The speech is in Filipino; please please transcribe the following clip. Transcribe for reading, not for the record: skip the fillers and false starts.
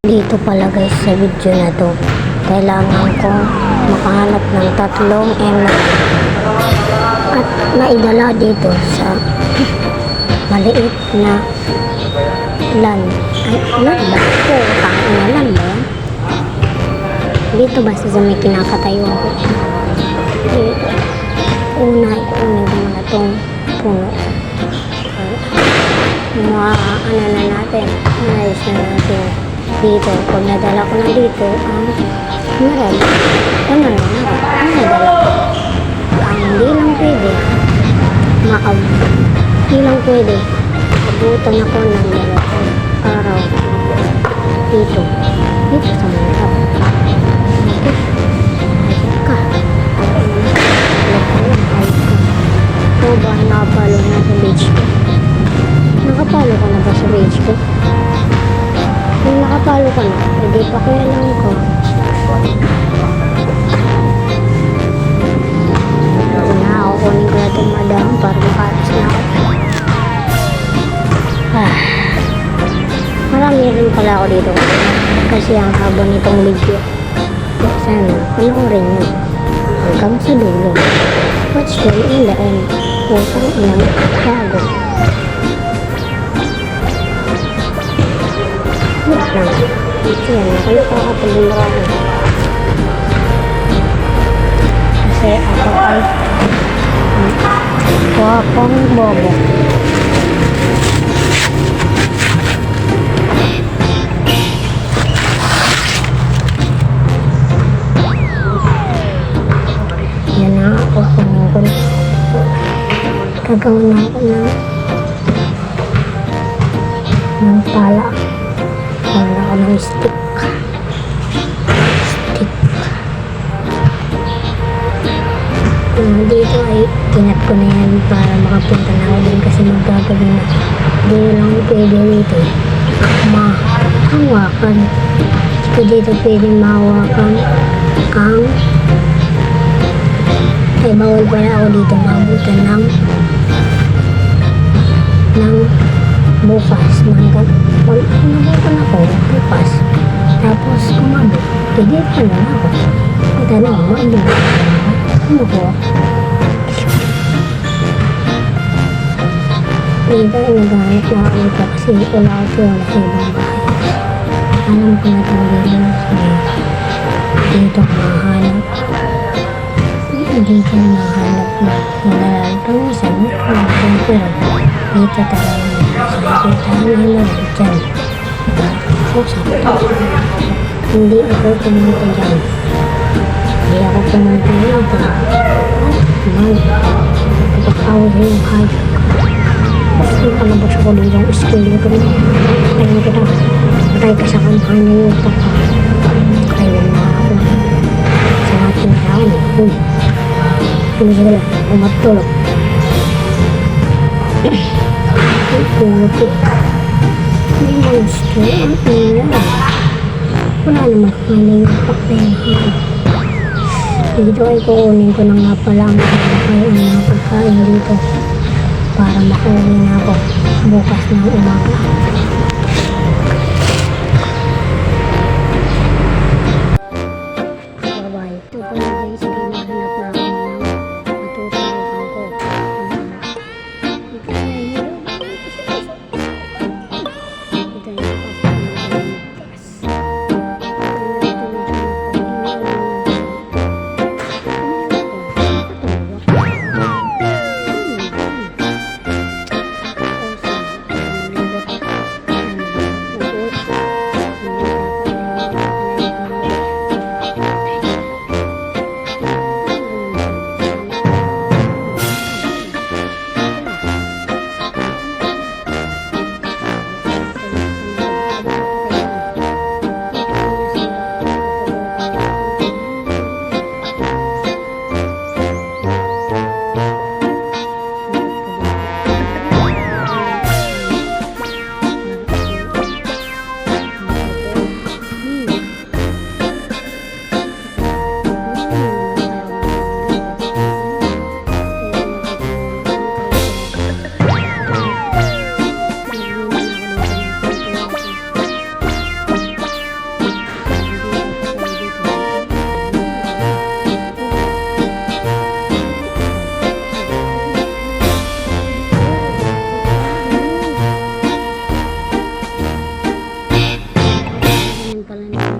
Dito pala guys sa video na to, kailangan kong makahanap ng 3 ML at maidala dito sa maliit na LAN. Ay, LAN ba? Oo, LAN ba yan? Dito ba sa may kinakatayuan ko? Dito. Kunin ko muna itong puno. Ano na natin, ayos na natin dito. Pag nadala ko na dito meron ano na nadala ko hindi lang pwede hindi lang pwede abutan ako ng 2 araw dito sa mga ayos ka o ba nakapalo na sa page ko? Nakapalo ka na ba sa page ko? Kung nakapalo ka na, hindi pa kaya lang ko. Ito na, kukunin ko na itong madam para makatas na ako. Marami rin pala ako dito kasi ang haba nitong video. Sana, panoorin nyo hanggang sa dulo. Watch them in the end. Putang inang bago. Wait lang. Yan, nakakapagin ako. Kasi ako ay wapang bobo. Yan na ako. Gagawin na ako ng pala. Gagawin ako ng stick. Dito ay kinat ko na yan para makapunta na ako din kasi magagawin na. Hindi lang pwede dito mahawakan. Kasi dito pwede mahawakan ang ay bawal pala ako dito mabutan ng bukas nabutan ako bukas tapos kumabot hindi pa lang ako ito na umabot ano ko dito ay naghanap na ako ito kasi wala ako sa ibang bahay alam ko na dito mahanap dito mahanap na nalalito sa pero dito talaga nakikita nila dyan so sakto hindi ako pumunta dyan hindi ako pumunta dito magpapakawin yung hype kasi palabas ako dito ang skill ko ayun kita patay ka sa kampanya yung ayun na ako sa ating tao hindi sila umatulog putik may monster ang ina wala naman kakainin yung pakpayahan dito ay kukunin ko na nga pala ang mga pagkain dito para makunin ako bukas ng umaga bye ito po na guys hindi nahanap na ako ng matutulungan ko pala nila.